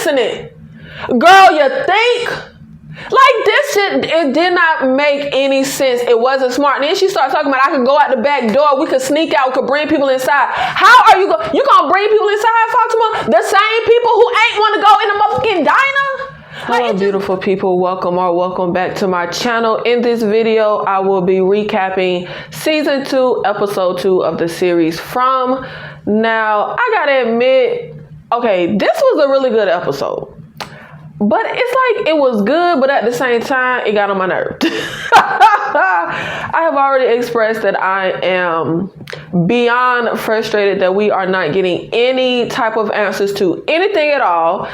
listening. Girl, you think? Like, this shit, it did not make any sense. It wasn't smart. And then she started talking about, I could go out the back door. We could sneak out. We could bring people inside. How are you going to bring people inside, Fatima? The same people who ain't want to go in the motherfucking diner? Hello, beautiful people. Welcome back to my channel. In this video, I will be recapping season 2, episode 2 of the series From. Now, I gotta admit, okay, this was a really good episode. But it's like it was good, but at the same time, it got on my nerve. I have already expressed that I am beyond frustrated that we are not getting any type of answers to anything at all.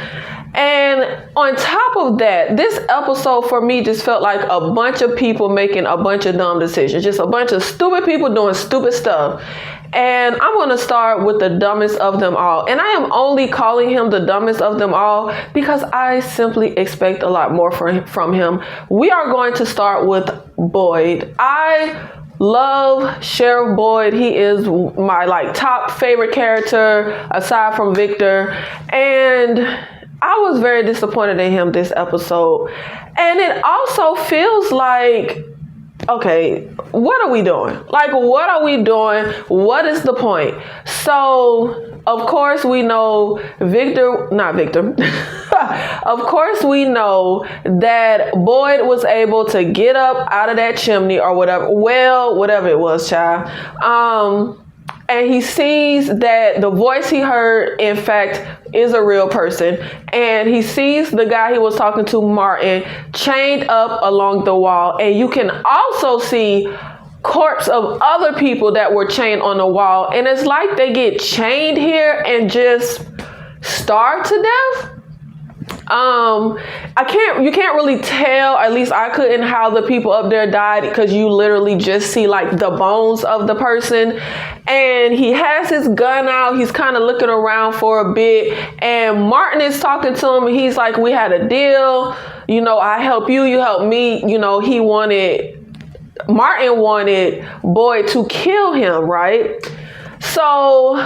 And on top of that, this episode for me just felt like a bunch of people making a bunch of dumb decisions. Just a bunch of stupid people doing stupid stuff. And I'm going to start with the dumbest of them all. And I am only calling him the dumbest of them all because I simply expect a lot more from him. We are going to start with Boyd. I love Sheriff Boyd. He is my top favorite character aside from Victor. And I was very disappointed in him this episode. And it also feels like, okay, what are we doing? What are we doing? What is the point? So, of course, we know of course, we know that Boyd was able to get up out of that chimney or whatever. Well, whatever it was, child. And he sees that the voice he heard, in fact, is a real person. And he sees the guy he was talking to, Martin, chained up along the wall. And you can also see corpse of other people that were chained on the wall. And it's like they get chained here and just starve to death. You can't really tell, at least I couldn't, how the people up there died because you literally just see the bones of the person. And he has his gun out. He's kind of looking around for a bit. And Martin is talking to him. And he's like, we had a deal. You know, I help you, you help me. You know, Martin wanted Boyd to kill him, right? So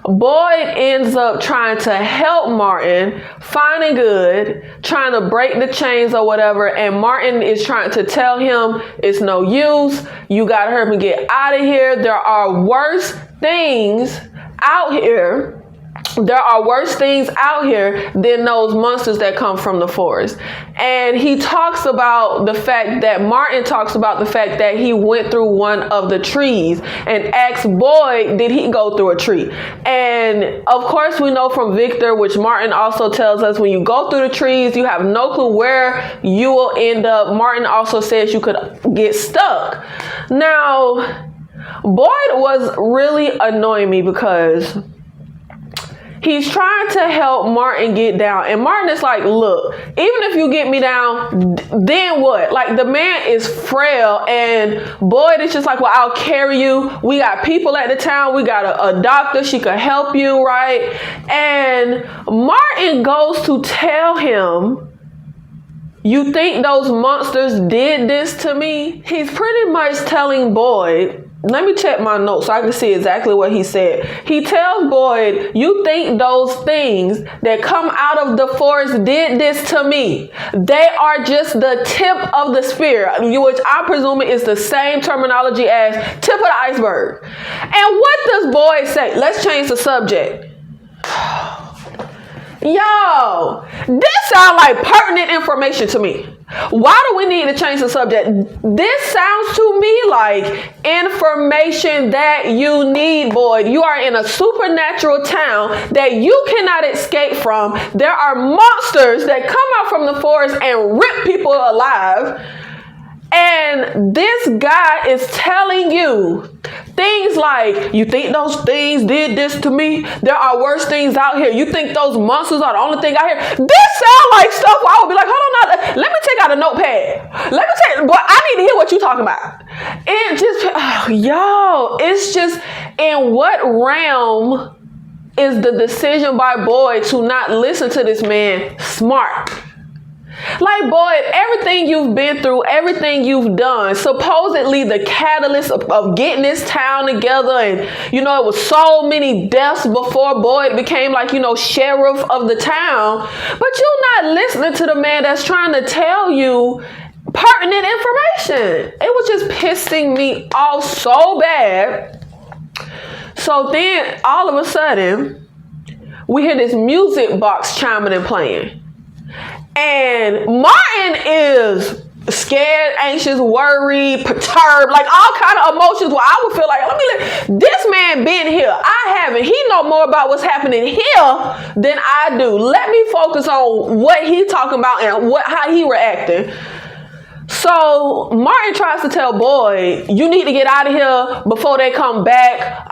Boyd ends up trying to help Martin, finding good, trying to break the chains or whatever. And Martin is trying to tell him it's no use. You got to hurry up and get out of here. There are worse things out here. There are worse things out here than those monsters that come from the forest. And Martin talks about the fact that he went through one of the trees and asked Boyd, did he go through a tree? And of course we know from Victor, which Martin also tells us, when you go through the trees, you have no clue where you will end up. Martin also says you could get stuck. Now, Boyd was really annoying me because he's trying to help Martin get down. And Martin is like, look, even if you get me down, then what? The man is frail. And Boyd is just like, well, I'll carry you. We got people at the town. We got a doctor. She could help you, right? And Martin goes to tell him, you think those monsters did this to me? He's pretty much telling Boyd, let me check my notes so I can see exactly what he said. He tells Boyd, you think those things that come out of the forest did this to me? They are just the tip of the spear, which I'm presuming is the same terminology as tip of the iceberg. And what does Boyd say? Let's change the subject. Yo, this sounds like pertinent information to me. Why do we need to change the subject? This sounds to me like information that you need, Boyd. You are in a supernatural town that you cannot escape from. There are monsters that come out from the forest and rip people alive. And this guy is telling you things like, you think those things did this to me? There are worse things out here. You think those monsters are the only thing out here? This sounds like stuff where I would be like, hold on, let me take out a notepad. But I need to hear what you're talking about. It just, it's just, in what realm is the decision by Boyd to not listen to this man smart? Like, Boyd, everything you've been through, everything you've done, supposedly the catalyst of getting this town together, and, it was so many deaths before Boyd became, like, sheriff of the town. But you're not listening to the man that's trying to tell you pertinent information. It was just pissing me off so bad. So then, all of a sudden, we hear this music box chiming and playing. And Martin is scared, anxious, worried, perturbed, like all kind of emotions where I would feel like, this man been here. I haven't. He know more about what's happening here than I do. Let me focus on what he talking about and how he reacting. So Martin tries to tell Boyd, you need to get out of here before they come back.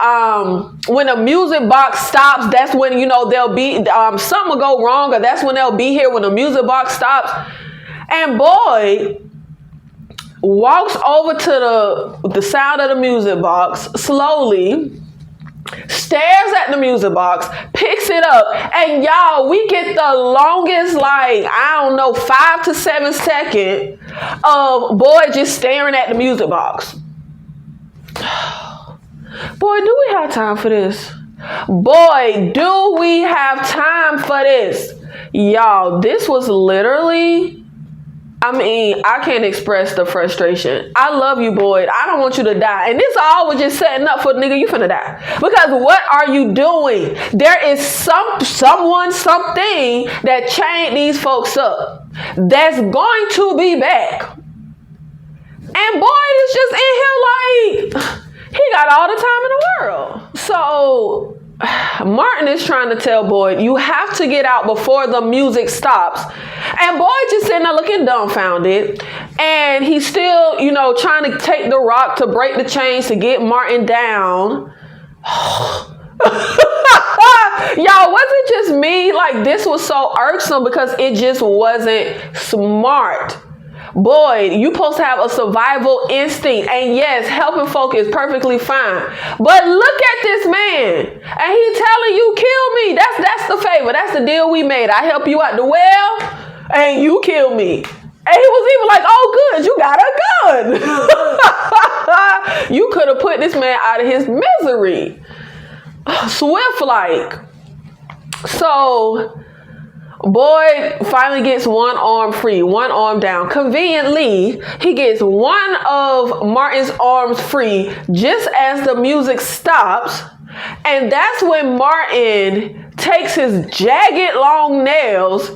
When the music box stops, that's when, they'll be, something will go wrong, or that's when they'll be here when the music box stops. And Boyd walks over to the sound of the music box slowly, stares at the music box, picks it up, and y'all, we get the longest, 5 to 7 seconds of Boyd just staring at the music box. Boy, do we have time for this? Boy, do we have time for this? Y'all, this was literally, I can't express the frustration. I love you, Boyd. I don't want you to die. And this all was just setting up for nigga, you finna die. Because what are you doing? There is something that chained these folks up that's going to be back. And Boyd is just in here like, he got all the time in the world. So Martin is trying to tell Boyd, you have to get out before the music stops. And Boyd just sitting there looking dumbfounded. And he's still, trying to take the rock to break the chains to get Martin down. Y'all, was it just me? Like, this was so irksome because it just wasn't smart. Boyd, you supposed to have a survival instinct. And yes, helping folk is perfectly fine. But look at this man. And he telling you, kill me. That's the favor. That's the deal we made. I help you out the well and you kill me. And he was even like, oh, good, you got a gun. You could have put this man out of his misery. Swift like. So Boyd finally gets one arm free, one arm down. Conveniently, he gets one of Martin's arms free just as the music stops. And that's when Martin takes his jagged long nails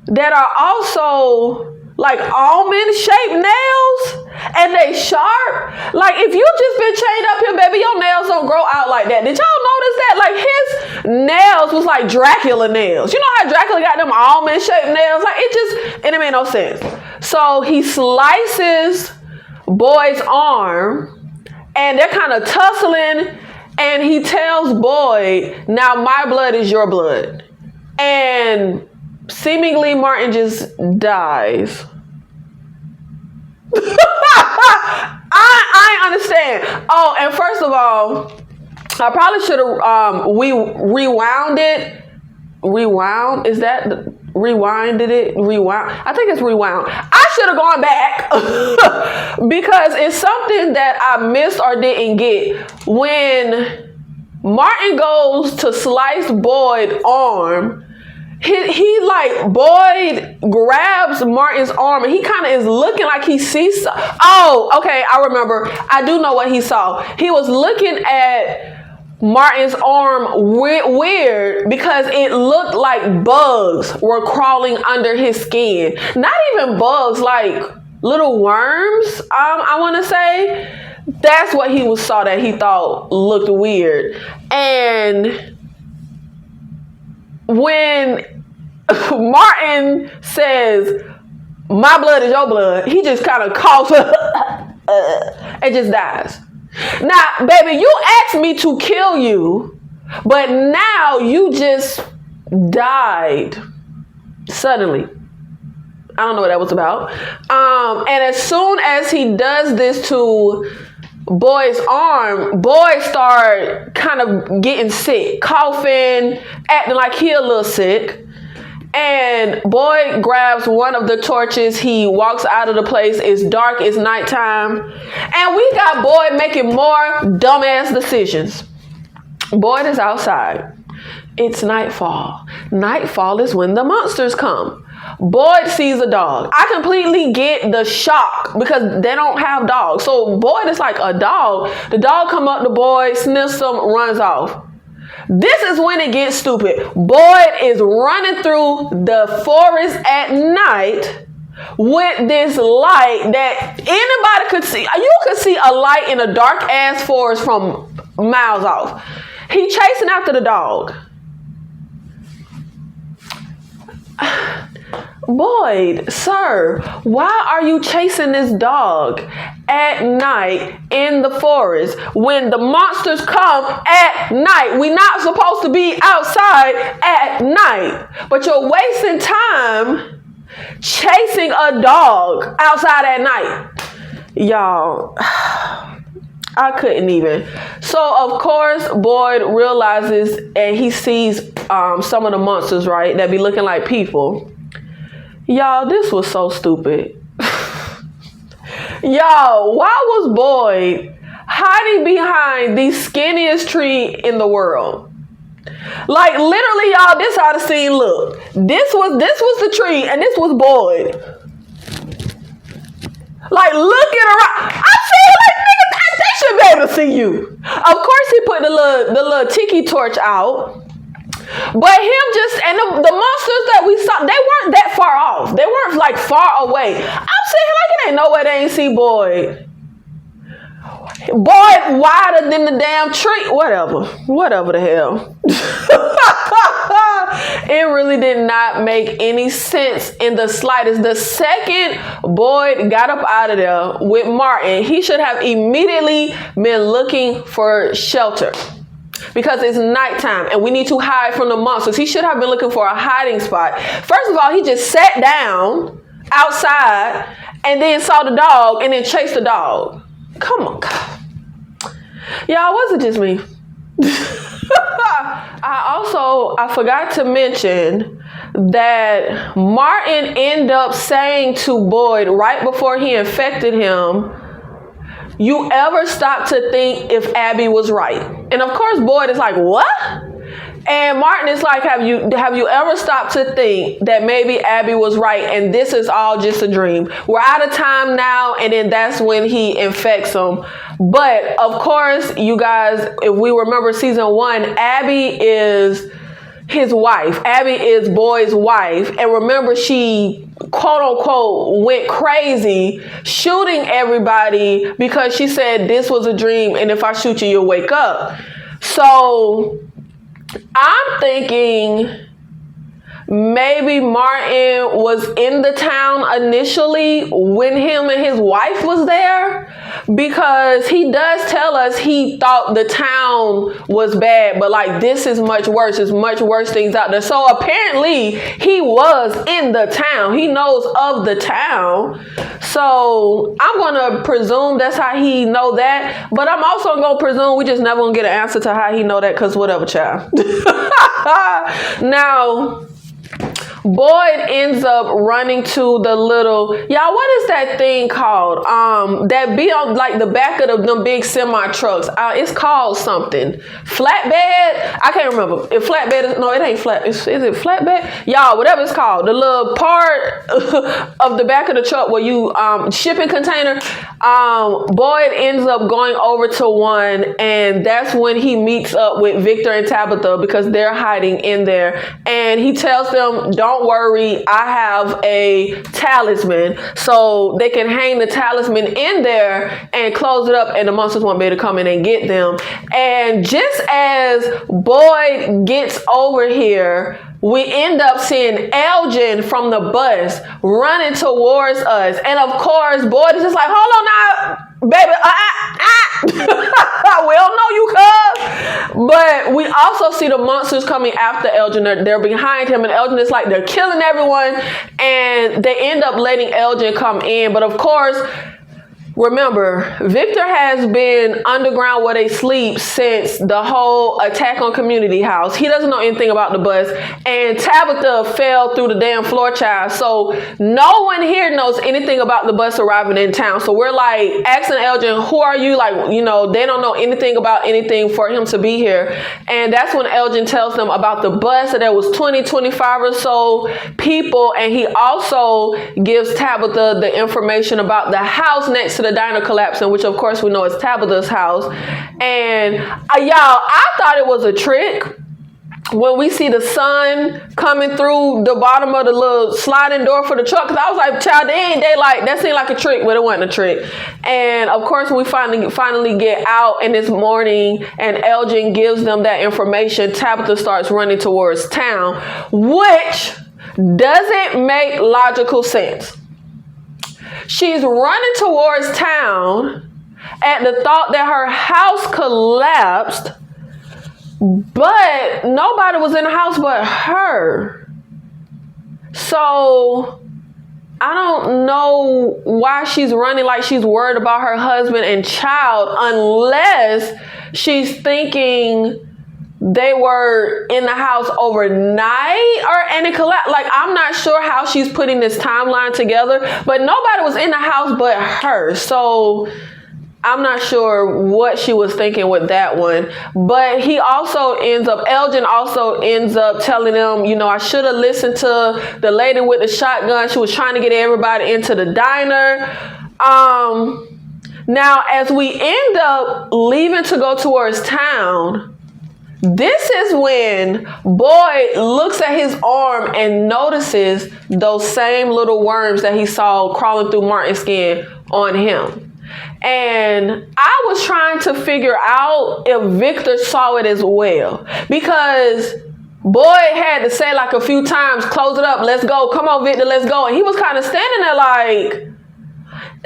that are also like almond-shaped nails, and they sharp. Like, if you just been chained up here, baby, your nails don't grow out like that. Did y'all notice that? Like, his nails was like Dracula nails. You know how Dracula got them almond-shaped nails? Like, it made no sense. So he slices Boyd's arm, and they're kind of tussling, and he tells Boyd, now my blood is your blood. And seemingly Martin just dies. I understand. Oh, and first of all, I probably should have rewound it. Rewound? Is that rewinded it? Rewound? I think it's rewound. I should have gone back because it's something that I missed or didn't get. When Martin goes to slice Boyd's arm, he like, Boyd grabs Martin's arm and he kind of is looking like he sees. Oh, okay, I remember. I do know what he saw. He was looking at Martin's arm weird because it looked like bugs were crawling under his skin. Not even bugs, like little worms, I want to say. That's what he saw that he thought looked weird. And when Martin says, my blood is your blood, he just kind of coughs and just dies. Now, baby, you asked me to kill you, but now you just died suddenly. I don't know what that was about. And as soon as he does this to Boyd's arm, Boyd started kind of getting sick, coughing, acting like he a little sick. And Boyd grabs one of the torches. He walks out of the place. It's dark. It's nighttime. And we got Boyd making more dumbass decisions. Boyd is outside. It's nightfall. Nightfall is when the monsters come. Boyd sees a dog. I completely get the shock because they don't have dogs. So Boyd is like, a dog? The dog come up to Boyd, sniffs him, runs off. This is when it gets stupid. Boyd is running through the forest at night with this light that anybody could see. You could see a light in a dark ass forest from miles off. He chasing after the dog. Boyd, sir, why are you chasing this dog at night in the forest when the monsters come at night? We're not supposed to be outside at night, but you're wasting time chasing a dog outside at night. Y'all, I couldn't even. So, of course, Boyd realizes and he sees some of the monsters, right, that be looking like people. Y'all, this was so stupid. Y'all, why was Boyd hiding behind the skinniest tree in the world? Like, literally, y'all, this how the scene looked. This was the tree, and this was Boyd. Like, looking around. I feel like, nigga, they should be able to see you. Of course, he put the little tiki torch out. But him just, and the monsters that we saw, they weren't that far off. They weren't like far away. I'm saying like it ain't no way they ain't see Boyd. Boyd wider than the damn tree. Whatever the hell. It really did not make any sense in the slightest. The second Boyd got up out of there with Martin, he should have immediately been looking for shelter. Because it's nighttime and we need to hide from the monsters. He should have been looking for a hiding spot. First of all, he just sat down outside and then saw the dog and then chased the dog. Come on, God. Y'all, was it just me? I forgot to mention that Martin ended up saying to Boyd right before he infected him, you ever stop to think if Abby was right? And of course, Boyd is like, what? And Martin is like, have you ever stopped to think that maybe Abby was right and this is all just a dream? We're out of time now, and then that's when he infects him. But of course, you guys, if we remember season 1, Abby is his wife. Abby is Boyd's wife. And remember, she quote unquote went crazy shooting everybody because she said this was a dream and if I shoot you, you'll wake up. So I'm thinking maybe Martin was in the town initially when him and his wife was there, because he does tell us he thought the town was bad, but like this is much worse. There's much worse things out there. So apparently he was in the town. He knows of the town. So I'm going to presume that's how he know that. But I'm also going to presume we just never going to get an answer to how he know that, because whatever, child. Now, Boyd ends up running to the little, y'all, what is that thing called? That be on like the back of them big semi trucks. It's called something. Flatbed? I can't remember. If flatbed is, no, it ain't flat. Is it flatbed? Y'all, whatever it's called. The little part of the back of the truck where you, shipping container. Boyd ends up going over to one, and that's when he meets up with Victor and Tabitha because they're hiding in there. And he tells them, don't worry, I have a talisman, so they can hang the talisman in there and close it up, and the monsters won't be able to come in and get them. And just as Boyd gets over here, we end up seeing Elgin from the bus running towards us. And of course, Boyd is just like, hold on now, baby. We don't know you, cuz. But we also see the monsters coming after Elgin. They're behind him, and Elgin is like, they're killing everyone. And they end up letting Elgin come in. But of course, Remember, Victor has been underground where they sleep since the whole attack on Community House. He doesn't know anything about the bus. And Tabitha fell through the damn floor, child. So no one here knows anything about the bus arriving in town. So we're like asking Elgin, who are you? Like, you know, they don't know anything about anything for him to be here. And that's when Elgin tells them about the bus, that there was 25 or so people. And he also gives Tabitha the information about the house next to the diner collapsing, which of course we know is Tabitha's house. And y'all, I thought it was a trick when we see the sun coming through the bottom of the little sliding door for the truck. Cause I was like, child, that seemed like a trick, but it wasn't a trick. And of course we finally get out, and this morning, and Elgin gives them that information. Tabitha starts running towards town, which doesn't make logical sense. She's running towards town at the thought that her house collapsed, but nobody was in the house but her. So I don't know why she's running like she's worried about her husband and child, unless she's thinking they were in the house overnight and it collapsed. Like, I'm not sure how she's putting this timeline together, but nobody was in the house but her. So I'm not sure what she was thinking with that one. But Elgin also ends up telling them, you know, I should have listened to the lady with the shotgun. She was trying to get everybody into the diner. Now, as we end up leaving to go towards town, this is when Boyd looks at his arm and notices those same little worms that he saw crawling through Martin's skin on him. And I was trying to figure out if Victor saw it as well, because Boyd had to say like a few times, close it up, let's go, come on Victor, let's go. And he was kind of standing there like,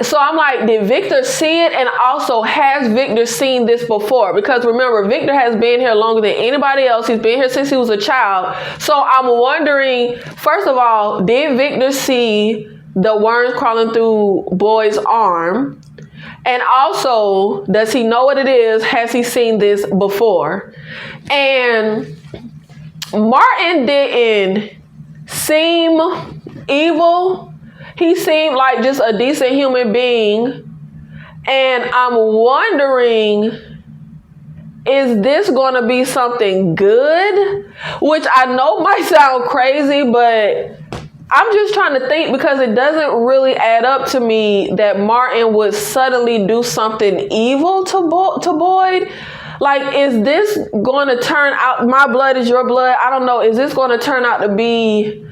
so I'm like, did Victor see it? And also, has Victor seen this before? Because remember, Victor has been here longer than anybody else. He's been here since he was a child. So I'm wondering, first of all, did Victor see the worms crawling through Boyd's arm? And also, does he know what it is? Has he seen this before? And Martin didn't seem evil. He seemed like just a decent human being. And I'm wondering, is this going to be something good? Which I know might sound crazy, but I'm just trying to think, because it doesn't really add up to me that Martin would suddenly do something evil to Boyd. Like, is this going to turn out, my blood is your blood? I don't know. Is this going to turn out to be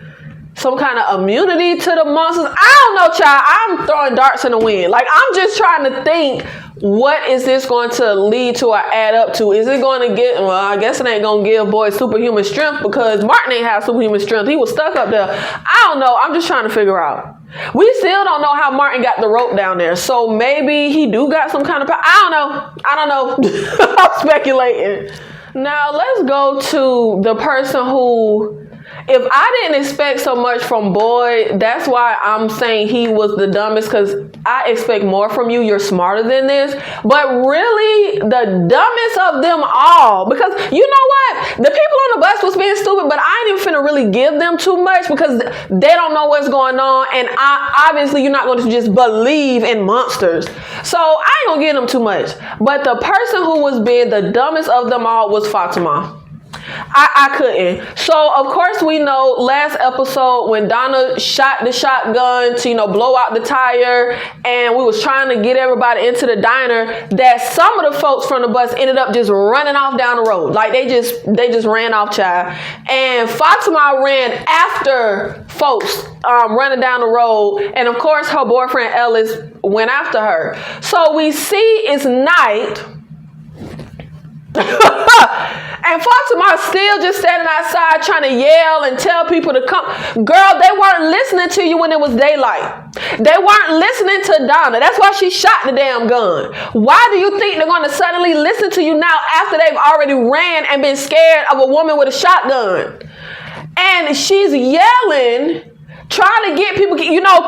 some kind of immunity to the monsters? I don't know, child. I'm throwing darts in the wind. Like, I'm just trying to think, what is this going to lead to or add up to? Is it going to get, well, I guess it ain't going to give Boyd superhuman strength, because Martin ain't have superhuman strength. He was stuck up there. I don't know. I'm just trying to figure out. We still don't know how Martin got the rope down there. So maybe he do got some kind of power. I don't know. I'm speculating. Now let's go to the person who, if I didn't expect so much from Boyd, that's why I'm saying he was the dumbest, because I expect more from you. You're smarter than this. But really, the dumbest of them all, because you know what? The people on the bus was being stupid, but I ain't even finna really give them too much, because they don't know what's going on. And obviously, you're not going to just believe in monsters. So I ain't going to give them too much. But the person who was being the dumbest of them all was Fatima. I couldn't. So of course we know last episode when Donna shot the shotgun to, blow out the tire, and we was trying to get everybody into the diner, that some of the folks from the bus ended up just running off down the road. Like they just ran off, child. And Fatima ran after folks running down the road, and of course her boyfriend Ellis went after her. So we see it's night. And Fatima's still just standing outside trying to yell and tell people to come. Girl, they weren't listening to you when it was daylight. They weren't listening to Donna. That's why she shot the damn gun. Why do you think they're going to suddenly listen to you now after they've already ran and been scared of a woman with a shotgun? And she's yelling trying to get people, you know,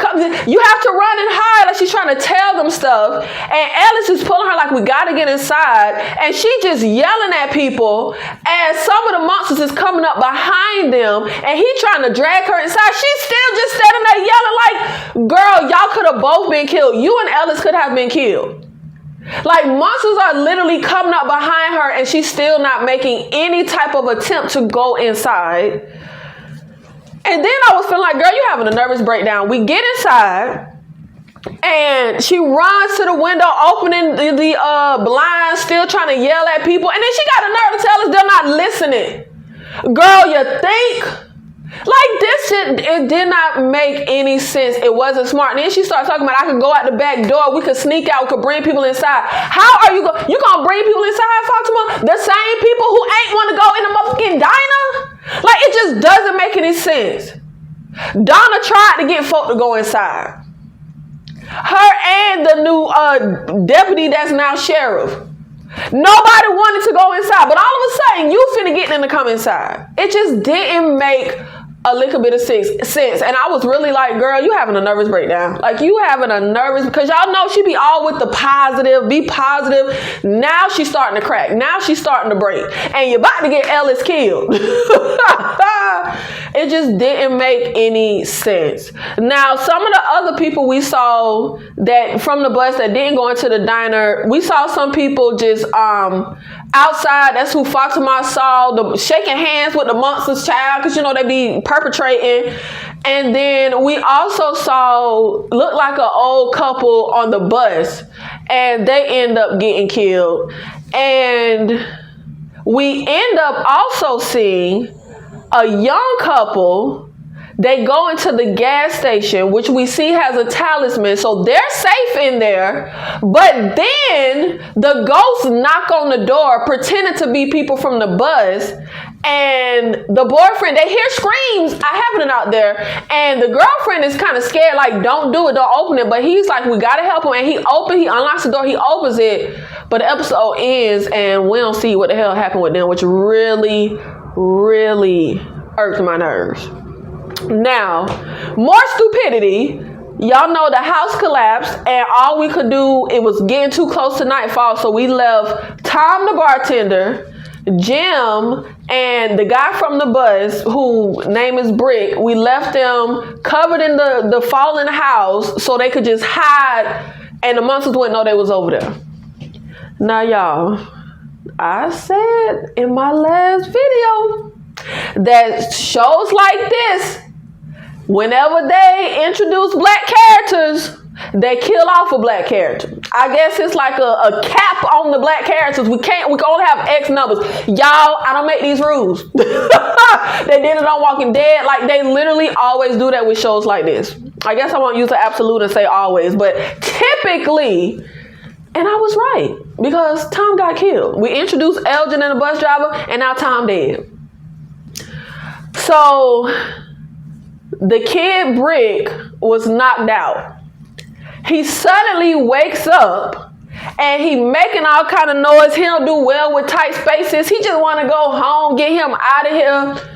you have to run and hide, like she's trying to tell them stuff. And Ellis is pulling her like, we got to get inside. And she just yelling at people as some of the monsters is coming up behind them. And he trying to drag her inside. She's still just standing there yelling like, girl, y'all could have both been killed. You and Ellis could have been killed. Like, monsters are literally coming up behind her and she's still not making any type of attempt to go inside. And then I was feeling like, girl, you having a nervous breakdown. We get inside and she runs to the window, opening the blinds, still trying to yell at people. And then she got the nerve to tell us they're not listening. Girl, you think? Like, this shit, it did not make any sense. It wasn't smart. And then she started talking about, I could go out the back door. We could sneak out. We could bring people inside. How are you going to bring people inside, Fatima? The same people who ain't want to go in the motherfucking diner? Like, it just doesn't make any sense. Donna tried to get folk to go inside. Her and the new deputy that's now sheriff. Nobody wanted to go inside. But all of a sudden, you finna get them to come inside. It just didn't make a little bit of sense. And I was really like, girl, you having a nervous breakdown. Like, you having a nervous, because y'all know she be all with the positive, be positive. Now she's starting to crack. Now she's starting to break. And you're about to get Ellis killed. It just didn't make any sense. Now, some of the other people we saw that from the bus that didn't go into the diner, we saw some people just outside. That's who Fatima saw, shaking hands with the monster's child, because you know they be perpetrating. And then we also saw look like an old couple on the bus, and they end up getting killed. And we end up also seeing a young couple. They go into the gas station, which we see has a talisman, so they're safe in there. But then the ghosts knock on the door, pretending to be people from the bus. And the boyfriend, they hear screams happening out there. And the girlfriend is kind of scared, like, don't do it, don't open it. But he's like, we got to help him. And he unlocks the door, he opens it. But the episode ends and we don't see what the hell happened with them, which really, really irked my nerves. Now, more stupidity. Y'all know the house collapsed and all we could do, it was getting too close to nightfall. So we left Tom, the bartender, Jim, and the guy from the bus, who name is Brick. We left them covered in the fallen house so they could just hide and the monsters wouldn't know they was over there. Now, y'all, I said in my last video that shows like this, whenever they introduce black characters, they kill off a black character. I guess it's like a cap on the black characters. We can only have X numbers. Y'all, I don't make these rules. They did it on Walking Dead. Like, they literally always do that with shows like this. I guess I won't use the absolute and say always, but typically, and I was right, because Tom got killed. We introduced Elgin and the bus driver, and now Tom dead. So the kid Brick was knocked out. He suddenly wakes up and he making all kind of noise. He don't do well with tight spaces. He just want to go home, get him out of here.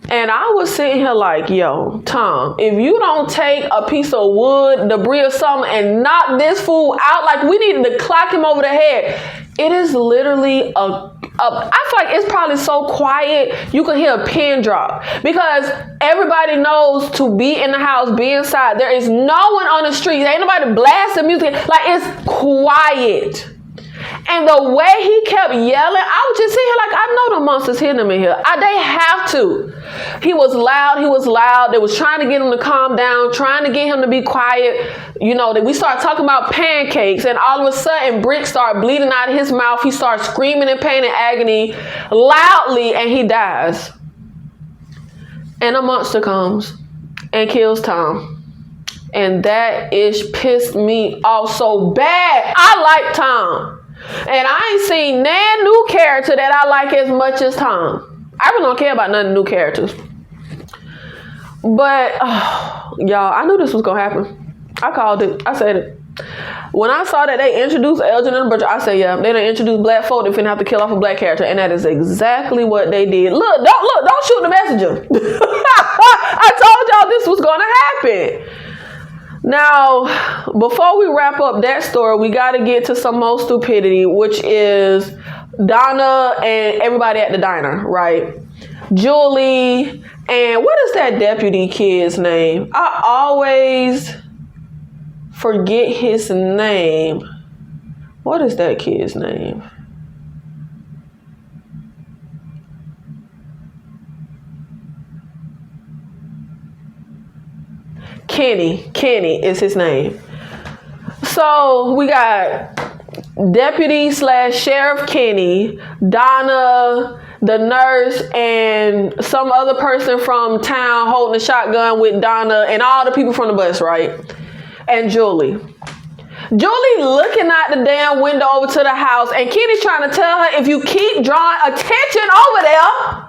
And I was sitting here like, yo, Tom, if you don't take a piece of wood, debris or something and knock this fool out, like, we needed to clock him over the head. It is literally I feel like it's probably so quiet you can hear a pin drop, because everybody knows to be in the house, be inside. There is no one on the street. Ain't nobody blasting music. Like, it's quiet. And the way he kept yelling, I was just sitting here like, I know the monsters hitting him in here. They have to. He was loud. They was trying to get him to calm down, trying to get him to be quiet. You know, that we started talking about pancakes, and all of a sudden, Brick started bleeding out of his mouth. He started screaming in pain and agony loudly, and he dies. And a monster comes and kills Tom. And that ish pissed me off so bad. I like Tom. And I ain't seen no new character that I like as much as Tom. I really don't care about none of the new characters. But, y'all, I knew this was going to happen. I called it. I said it. When I saw that they introduced Elgin and the Butcher, I said, yeah, they done introduced black folk. They finna have to kill off a black character. And that is exactly what they did. Look, don't shoot the messenger. I told y'all this was going to happen. Now, before we wrap up that story, we got to get to some more stupidity, which is Donna and everybody at the diner, right? Julie, and what is that deputy kid's name? I always forget his name. What is that kid's name? Kenny is his name. So we got Deputy / Sheriff Kenny, Donna, the nurse, and some other person from town holding a shotgun with Donna, and all the people from the bus, right? And Julie looking out the damn window over to the house, and Kenny's trying to tell her, if you keep drawing attention over there,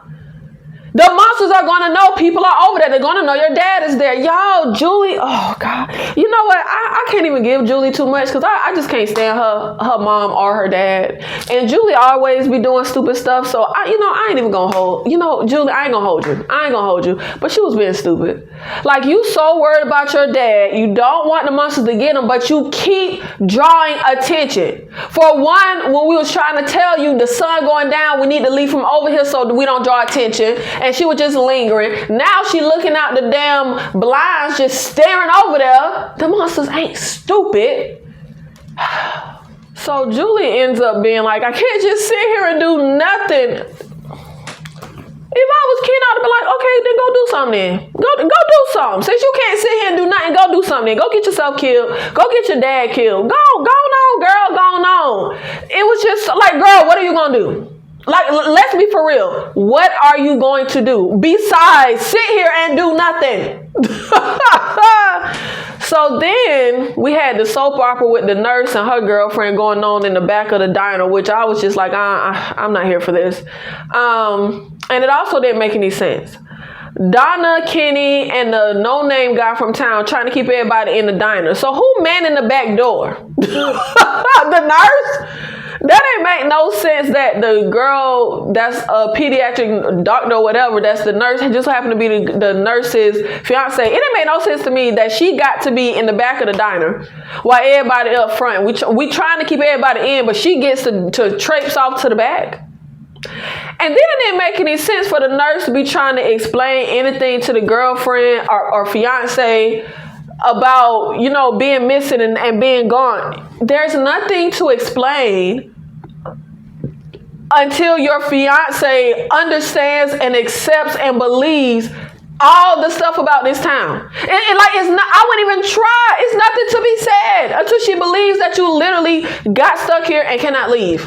the monsters are going to know people are over there. They're going to know your dad is there. Y'all, Julie, oh, God. You know what? I can't even give Julie too much because I just can't stand her mom or her dad. And Julie always be doing stupid stuff. So, I ain't even going to hold. Julie, I ain't going to hold you. I ain't going to hold you. But she was being stupid. Like, you so worried about your dad. You don't want the monsters to get him, but you keep drawing attention. For one, when we was trying to tell you the sun going down, we need to leave from over here so that we don't draw attention. And she was just lingering. Now she looking out the damn blinds, just staring over there. The monsters ain't stupid. So Julie ends up being like, I can't just sit here and do nothing. If I was Ken, I'd be like, okay, then go do something. Go do something. Since you can't sit here and do nothing, go do something. Go get yourself killed. Go get your dad killed. Go on, girl, go on. It was just like, girl, what are you gonna do? Like, let's be for real. What are you going to do besides sit here and do nothing? So then we had the soap opera with the nurse and her girlfriend going on in the back of the diner, which I was just like, I'm not here for this. And it also didn't make any sense. Donna, Kenny, and the no-name guy from town trying to keep everybody in the diner. So who manning the back door? The nurse? That ain't make no sense that the girl that's a pediatric doctor or whatever, that's the nurse, just happened to be the nurse's fiance. It didn't make no sense to me that she got to be in the back of the diner while everybody up front. We trying to keep everybody in, but she gets to traipse off to the back. And then it didn't make any sense for the nurse to be trying to explain anything to the girlfriend or fiance about, being missing and being gone. There's nothing to explain until your fiance understands and accepts and believes all the stuff about this town. And like, it's not, I wouldn't even try. It's nothing to be said until she believes that you literally got stuck here and cannot leave.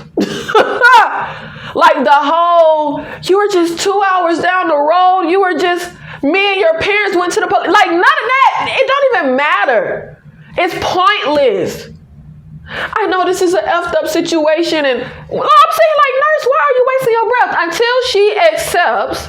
Like the whole, you were just 2 hours down the road. You were just, me and your parents went to the police. Like, none of that. It don't even matter. It's pointless. I know this is an effed up situation, and I'm saying, like, nurse, why are you wasting your breath? Until she accepts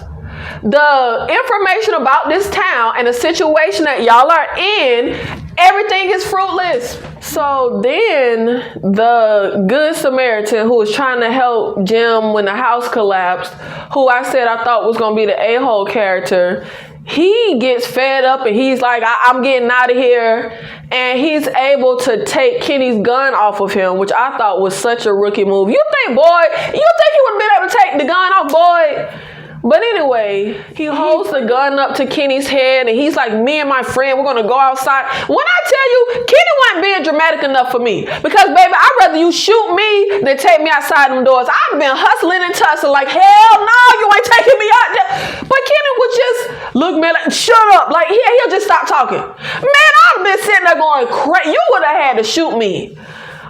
the information about this town and the situation that y'all are in, everything is fruitless. So then the good Samaritan who was trying to help Jim when the house collapsed, who I said I thought was going to be the a-hole character, he gets fed up and he's like, I'm getting out of here. And he's able to take Kenny's gun off of him, which I thought was such a rookie move. You think he would have been able to take the gun off Boyd? But anyway, he holds the gun up to Kenny's head and he's like, me and my friend, we're going to go outside. When I tell you, Kenny wasn't being dramatic enough for me. Because, baby, I'd rather you shoot me than take me outside them doors. I've been hustling and tussling like, hell no, you ain't taking me out there. But Kenny would just look me like, shut up. Like, he'll just stop talking. Man, I've been sitting there going crazy. You would have had to shoot me.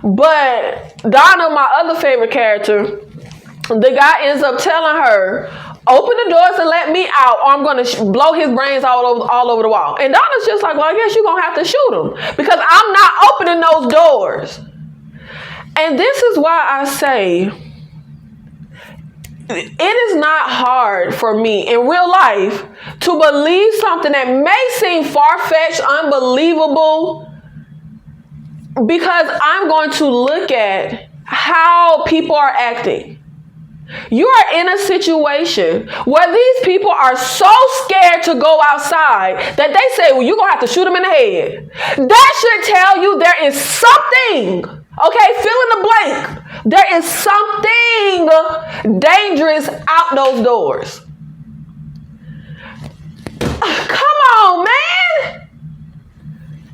But Donna, my other favorite character, the guy ends up telling her, open the doors and let me out, or I'm going to blow his brains all over the wall. And Donna's just like, well, I guess you're going to have to shoot him because I'm not opening those doors. And this is why I say it is not hard for me in real life to believe something that may seem far-fetched, unbelievable, because I'm going to look at how people are acting. You are in a situation where these people are so scared to go outside that they say, well, you're going to have to shoot them in the head. That should tell you there is something, okay, fill in the blank. There is something dangerous out those doors. Come on, man.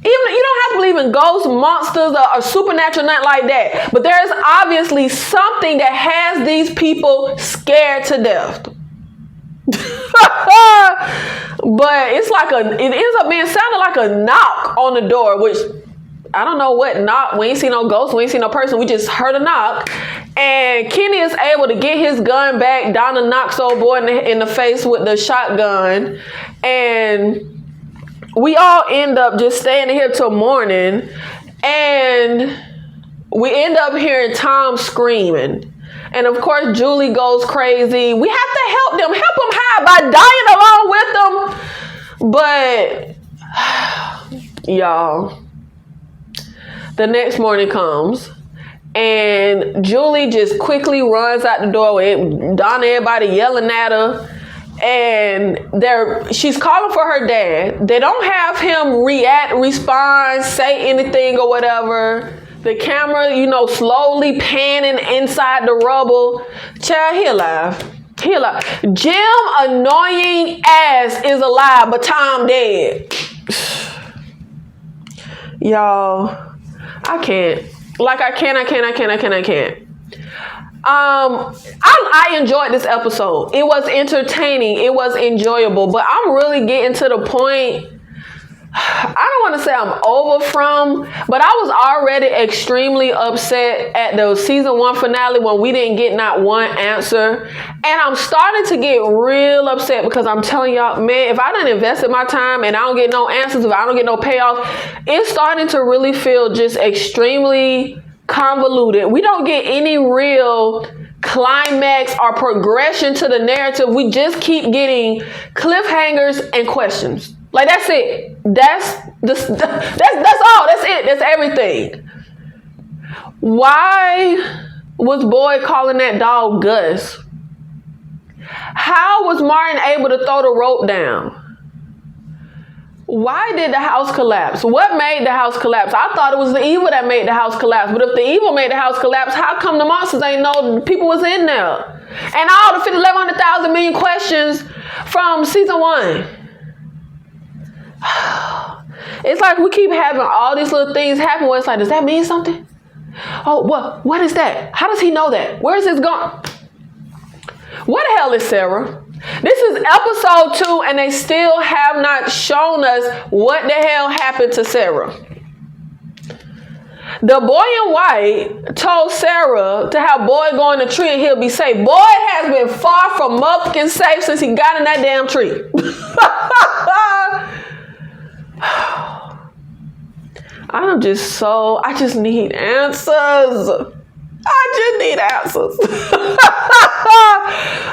Even you don't have to believe in ghosts, monsters, or supernatural, nothing like that. But there is obviously something that has these people scared to death. But it ends up being sounding like a knock on the door, which I don't know what knock. We ain't seen no ghost. We ain't seen no person. We just heard a knock. And Kenny is able to get his gun back. Donna knocks old boy in the face with the shotgun. And we all end up just staying here till morning. And we end up hearing Tom screaming. And of course, Julie goes crazy. We have to help them hide by dying along with them. But y'all, the next morning comes and Julie just quickly runs out the door with Donna, everybody yelling at her. And she's calling for her dad. They don't have him respond, say anything or whatever. The camera, slowly panning inside the rubble. Child, he alive. Jim, annoying ass, is alive, but Tom dead. Y'all, I can't. I can't. I enjoyed this episode. It was entertaining. It was enjoyable. But I'm really getting to the point. I don't want to say I'm over from, but I was already extremely upset at the season 1 finale when we didn't get not one answer. And I'm starting to get real upset because I'm telling y'all, man, if I done invested my time and I don't get no answers, if I don't get no payoff, it's starting to really feel just extremely convoluted. We don't get any real climax or progression to the narrative. We just keep getting cliffhangers and questions. That's it. That's all. That's it. That's everything. Why was Boyd calling that dog Gus? How was Martin able to throw the rope down? Why did the house collapse? What made the house collapse? I thought it was the evil that made the house collapse. But if the evil made the house collapse, how come the monsters ain't know the people was in there? And all the 1,100,000 million questions from season 1. It's like we keep having all these little things happen where it's like, does that mean something? Oh, what is that? How does he know that? Where is this going? What the hell is Sarah? This is episode 2 and they still have not shown us what the hell happened to Sarah. The boy in white told Sarah to have Boyd go in the tree and he'll be safe. Boyd has been far from motherfucking safe since he got in that damn tree. I just need answers.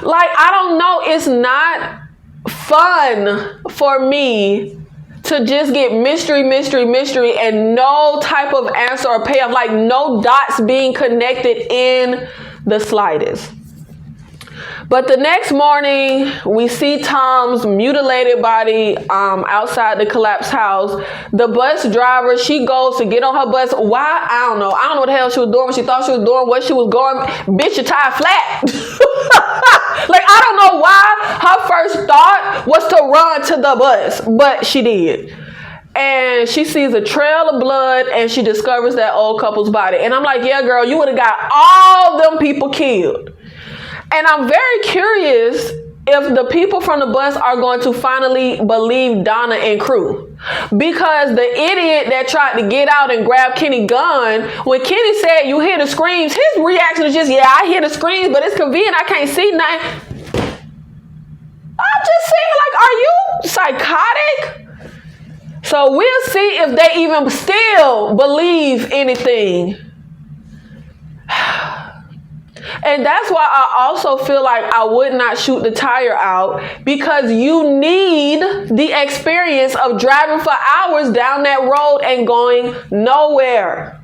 I don't know. It's not fun for me to just get mystery and no type of answer or payoff. No dots being connected in the slightest. But the next morning, we see Tom's mutilated body outside the collapsed house. The bus driver, she goes to get on her bus. Why? I don't know. I don't know what the hell she was doing when she thought she was doing what she was going. Bitch, your tire flat. I don't know why her first thought was to run to the bus, but she did. And she sees a trail of blood and she discovers that old couple's body. And I'm like, yeah, girl, you would have got all them people killed. And I'm very curious if the people from the bus are going to finally believe Donna and crew. Because the idiot that tried to get out and grab Kenny's gun, when Kenny said you hear the screams, his reaction is just, yeah, I hear the screams, but it's convenient, I can't see nothing. I'm just saying, are you psychotic? So we'll see if they even still believe anything. And that's why I also feel like I would not shoot the tire out, because you need the experience of driving for hours down that road and going nowhere.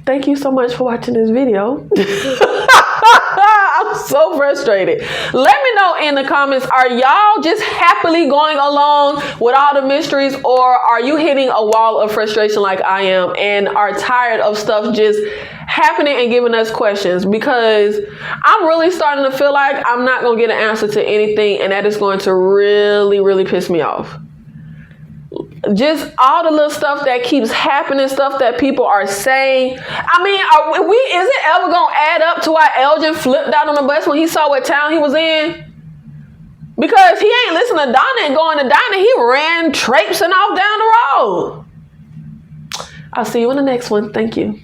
Thank you so much for watching this video. I'm so frustrated. Let me know in the comments, are y'all just happily going along with all the mysteries, or are you hitting a wall of frustration like I am and are tired of stuff just happening and giving us questions? Because I'm really starting to feel like I'm not going to get an answer to anything, and that is going to really, really piss me off. Just all the little stuff that keeps happening, stuff that people are saying. I mean, is it ever going to add up to why Elgin flipped out on the bus when he saw what town he was in? Because he ain't listening to Donna and going to Donna. He ran traipsing off down the road. I'll see you in the next one. Thank you.